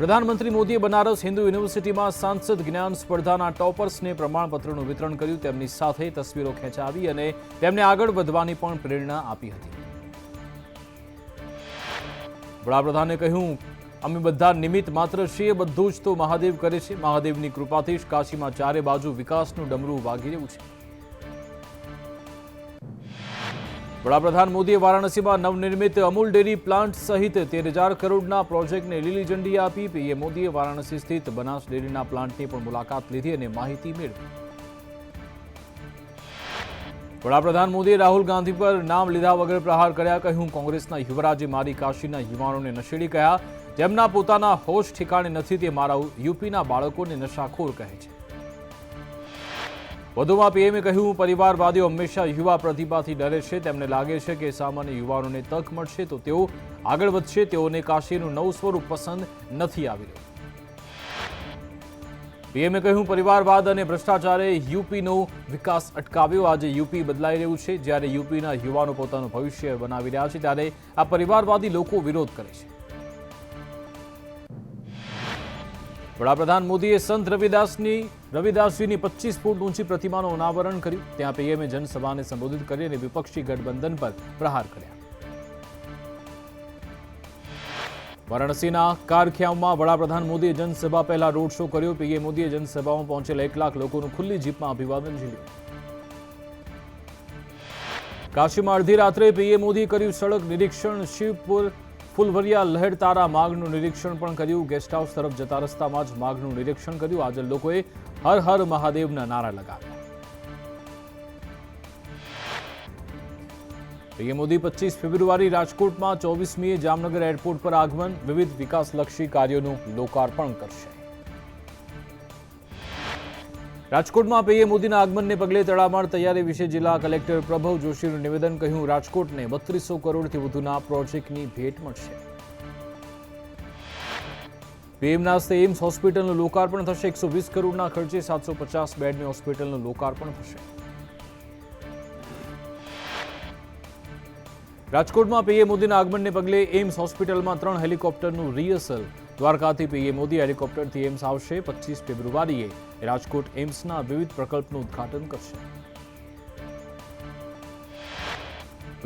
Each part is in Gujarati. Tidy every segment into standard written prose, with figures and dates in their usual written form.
પ્રધાનમંત્રી મોદીએ બનારસ હિન્દુ યુનિવર્સિટીમાં સાંસદ જ્ઞાન સ્પર્ધાના ટોપર્સને પ્રમાણપત્રનું વિતરણ કર્યું. તેમની સાથે તસવીરો ખેંચાવી અને તેમને આગળ વધવાની પણ પ્રેરણા આપી હતી. વડાપ્રધાને કહ્યું, અમે બધા નિમિત્ત માત્ર છીએ, બધું જ તો મહાદેવ કરે છે. મહાદેવની કૃપાથી જ કાશીમાં ચારે બાજુ વિકાસનું ડમરું વાગી રહ્યું છે. વડાપ્રધાન મોદીએ વારાણસીમાં નવનિર્મિત અમૂલ ડેરી પ્લાન્ટ સહિત 13,000 કરોડના પ્રોજેક્ટને લીલી ઝંડી આપી. પીએમ મોદીએ વારાણસી સ્થિત બનાસ ડેરીના પ્લાન્ટની પણ મુલાકાત લીધી અને માહિતી મેળવી. વડાપ્રધાન મોદીએ રાહુલ ગાંધી પર નામ લીધા વગર પ્રહાર કર્યા. કહ્યું, કોંગ્રેસના યુવરાજે મારી કાશીના યુવાનોને નશેડી કહ્યા. જેમના પોતાના હોશ ઠેકાણે નથી તે મારા યુપીના બાળકોને નશાખોર કહે છે. વધુમાં પીએમએ કહ્યું, પરિવારવાદીઓ હંમેશા યુવા પ્રતિભાથી ડરે છે. તેમને લાગે છે કે સામાન્ય યુવાનોને તક મળશે તો તેઓ આગળ વધશે. તેઓને કાશીનું નવું સ્વરૂપ પસંદ નથી આવી રહ્યું. પીએમએ કહ્યું, પરિવારવાદ અને ભ્રષ્ટાચારે યુપીનો વિકાસ અટકાવ્યો. આજે યુપી બદલાઈ રહ્યું છે. જ્યારે યુપીના યુવાનો પોતાનું ભવિષ્ય બનાવી રહ્યા છે ત્યારે આ પરિવારવાદી લોકો વિરોધ કરે છે. વડાપ્રધાન મોદીએ સંત રવિદાસજીની 25 ફૂટ ઊંચી પ્રતિમાનું અનાવરણ કર્યું. ત્યાં પીએમએ જનસભાને સંબોધિત કરી અને વિપક્ષી ગઠબંધન પર પ્રહાર કર્યા. વારાણસીના કારખિયામાં વડાપ્રધાન મોદીએ જનસભા પહેલા રોડ શો કર્યો. પીએમ મોદીએ જનસભામાં પહોંચેલા 1 લાખ લોકોનું ખુલ્લી જીપમાં અભિવાદન ઝીલ્યું. કાશીમાં અડધી રાત્રે પીએમ મોદીએ કર્યું સડક નિરીક્ષણ. શિવપુર ફુલવરિયા લહેરતારા માર્ગનું નિરીક્ષણ પણ કર્યું. ગેસ્ટ હાઉસ તરફ જતા રસ્તામાં જ માર્ગનું નિરીક્ષણ કર્યું. આજે લોકોએ હર હર મહાદેવના નારા લગાવ્યા. પીએમ મોદી 25 ફેબ્રુઆરી રાજકોટમાં, 24મીએ જામનગર એરપોર્ટ પર આગમન. વિવિધ વિકાસલક્ષી કાર્યોનું લોકાર્પણ કરશે. રાજકોટમાં પીએમ મોદીના આગમનને પગલે તડામાર તૈયારી વિશે જિલ્લા કલેક્ટર પ્રભવ જોશીનું નિવેદન. કહ્યું, રાજકોટને 3200 કરોડથી વધુના પ્રોજેક્ટની ભેટ મળશે. પીએમના હસ્તે એમ્સ હોસ્પિટલનું લોકાર્પણ થશે. 120 કરોડના ખર્ચે 750 બેડની હોસ્પિટલનું લોકાર્પણ થશે. રાજકોટમાં પીએમ મોદીના આગમનને પગલે એમ્સ હોસ્પિટલમાં 3 હેલિકોપ્ટરનું રિહર્સલ. દ્વારકાથી પીએમ મોદી હેલિકોપ્ટરથી એમ્સ આવશે. 25 ફેબ્રુઆરીએ રાજકોટ એમ્સના વિવિધ પ્રકલ્પનું ઉદ્ઘાટન કરશે.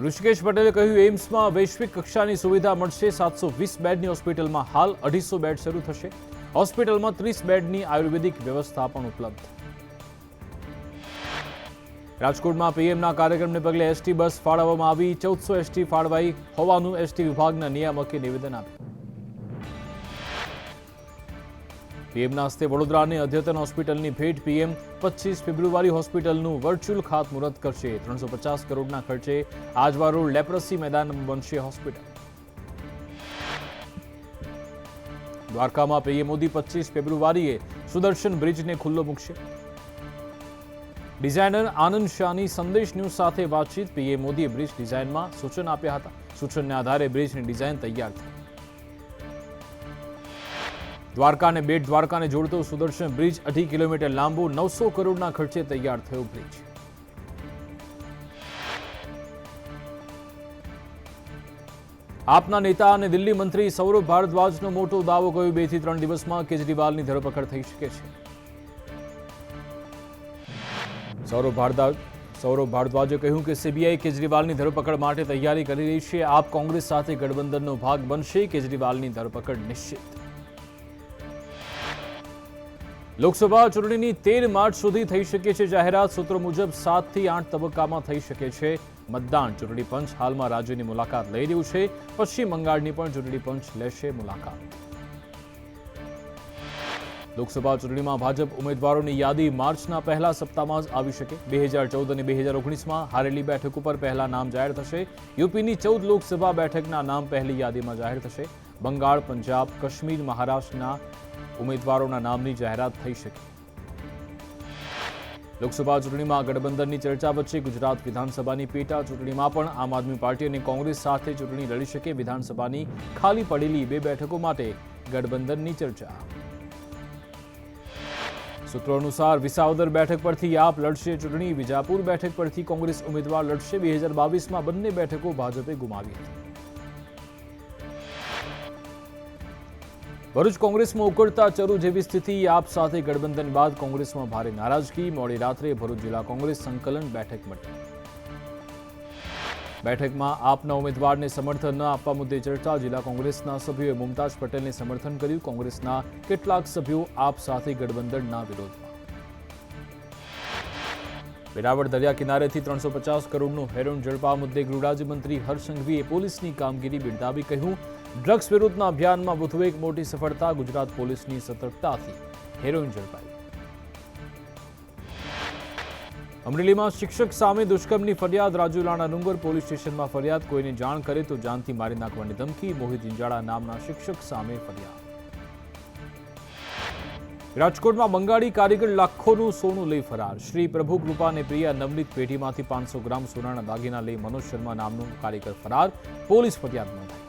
ઋષિકેશ પટેલે કહ્યું, એમ્સમાં વૈશ્વિક કક્ષાની સુવિધા મળશે. 720 બેડની હોસ્પિટલમાં હાલ 250 બેડ શરૂ થશે. હોસ્પિટલમાં 30 બેડની આયુર્વેદિક વ્યવસ્થા પણ ઉપલબ્ધ. રાજકોટમાં પીએમના કાર્યક્રમને પગલે એસટી બસ ફાળવવામાં આવી. 1400 એસટી ફાળવાઈ હોવાનું એસટી વિભાગના નિયામકે નિવેદન આપ્યું. પીએમના હસ્તે વડોદરાની અદ્યતન હોસ્પિટલની ભેટ. પીએમ 25 ફેબ્રુઆરી હોસ્પિટલનું વર્ચ્યુઅલ ખાતમુહૂર્ત કરશે. 350 કરોડના ખર્ચે આજવા રોડ લેપ્રસી મેદાનમાં બનશે હોસ્પિટલ. દ્વારકામાં પીએમ મોદી 25 ફેબ્રુઆરીએ સુદર્શન બ્રિજને ખુલ્લો મૂકશે. ડિઝાઇનર આનંદ શાહની સંદેશ ન્યૂઝ સાથે વાતચીત. પીએમ મોદીએ બ્રિજ ડિઝાઇનમાં સૂચન આપ્યા હતા. સૂચનને આધારે બ્રિજની ડિઝાઇન તૈયાર થઈ. દ્વારકા અને બેટ દ્વારકાને જોડતો સુદર્શન બ્રિજ 2.5 કિલોમીટર લાંબો, 900 કરોડના ખર્ચે તૈયાર થયો બ્રિજ. આપના નેતા અને દિલ્હી મંત્રી સૌરભ ભારદ્વાજનો મોટો દાવો. કહ્યું, 2 થી 3 દિવસમાં કેજરીવાલની ધરપકડ થઈ શકે છે. સૌરભ ભારદ્વાજે કહ્યું કે સીબીઆઈ કેજરીવાલની ધરપકડ માટે તૈયારી કરી રહી છે. આપ કોંગ્રેસ સાથે ગઠબંધનનો ભાગ બનશે. કેજરીવાલની ધરપકડ નિશ્ચિત. લોકસભા ચૂંટણીની 13 માર્ચ સુધી થઈ શકે છે જાહેરાત. સૂત્રો મુજબ 7 થી 8 તબક્કામાં થઈ શકે છે મતદાન. ચૂંટણી પંચ હાલમાં રાજ્યની મુલાકાત લઈ રહ્યું છે. પશ્ચિમ બંગાળની પણ ચૂંટણી પંચ લેશે મુલાકાત. લોકસભા ચૂંટણીમાં ભાજપ ઉમેદવારોની યાદી માર્ચના પહેલા સપ્તાહમાં જ આવી શકે. 2014 અને 2019માં હારેલી બેઠક ઉપર પહેલા નામ જાહેર થશે. યુપીની 14 લોકસભા બેઠકના નામ પહેલી યાદીમાં જાહેર થશે. બંગાળ, પંજાબ, કાશ્મીર, મહારાષ્ટ્રના ઉમેદવારોના નામની જાહેરાત થઈ શકે. લોકસભા ચૂંટણીમાં ગઠબંધનની ચર્ચા વચ્ચે ગુજરાત વિધાનસભાની પેટા ચૂંટણીમાં પણ આમ આદમી પાર્ટી અને કોંગ્રેસ સાથે ચૂંટણી લડી શકે. વિધાનસભાની ખાલી પડેલી 2 બેઠકો માટે ગઠબંધનની ચર્ચા. સૂત્રો અનુસાર વિસાવદર બેઠક પરથી આપ લડશે ચૂંટણી. વિજાપુર બેઠક પરથી કોંગ્રેસ ઉમેદવાર લડશે. 2022માં બંને બેઠકો ભાજપે ગુમાવી હતી. ભરૂચ કોંગ્રેસમાં ઉકળતા ચરુ જેવી સ્થિતિ, આપ સાથે ગઠબંધન બાદ કોંગ્રેસમાં ભારે નારાજગી, મોડી રાત્રે ભરૂચ જિલ્લા કોંગ્રેસ સંકલન બેઠક મળી. બેઠકમાં આપના ઉમેદવારને સમર્થન ન આપવા મુદ્દે ચર્ચા, જિલ્લા કોંગ્રેસના સભ્યોએ મુમતાઝ પટેલને સમર્થન કર્યું, કોંગ્રેસના કેટલાક સભ્યો આપ સાથે ગઠબંધનના વિરોધમાં. વેરાવળ દરિયા કિનારેથી 350 કરોડનું હેરોઇન ઝડપા મુદ્દે ગૃહ રાજ્યમંત્રી હર્ષ સંઘવીએ પોલીસની કામગીરી બિરદાવી, કહ્યું ડ્રગ્સ વિરુદ્ધના અભિયાનમાં વધુ એક મોટી સફળતા, ગુજરાત પોલીસની સતર્કતાથી હેરોઇન ઝડપાઈ. અમરેલીમાં શિક્ષક સામે દુષ્કર્મની ફરિયાદ, રાજુલાના ડુંગર પોલીસ સ્ટેશનમાં ફરિયાદ, કોઈને જાણ કરે તો જાનથી મારી નાખવાની ધમકી, મોહિત ઇંજાળા નામના શિક્ષક સામે ફરિયાદ. રાજકોટમાં બંગાળી કારીગર લાખોનું સોનું લઈ ફરાર, શ્રી પ્રભુ કૃપા અને પ્રિયા નવનીત પેઢીમાંથી 500 ગ્રામ સોનાના દાગીના લઈ મનોજ શર્મા નામનો કારીગર ફરાર, પોલીસ ફરિયાદ નોંધાઈ.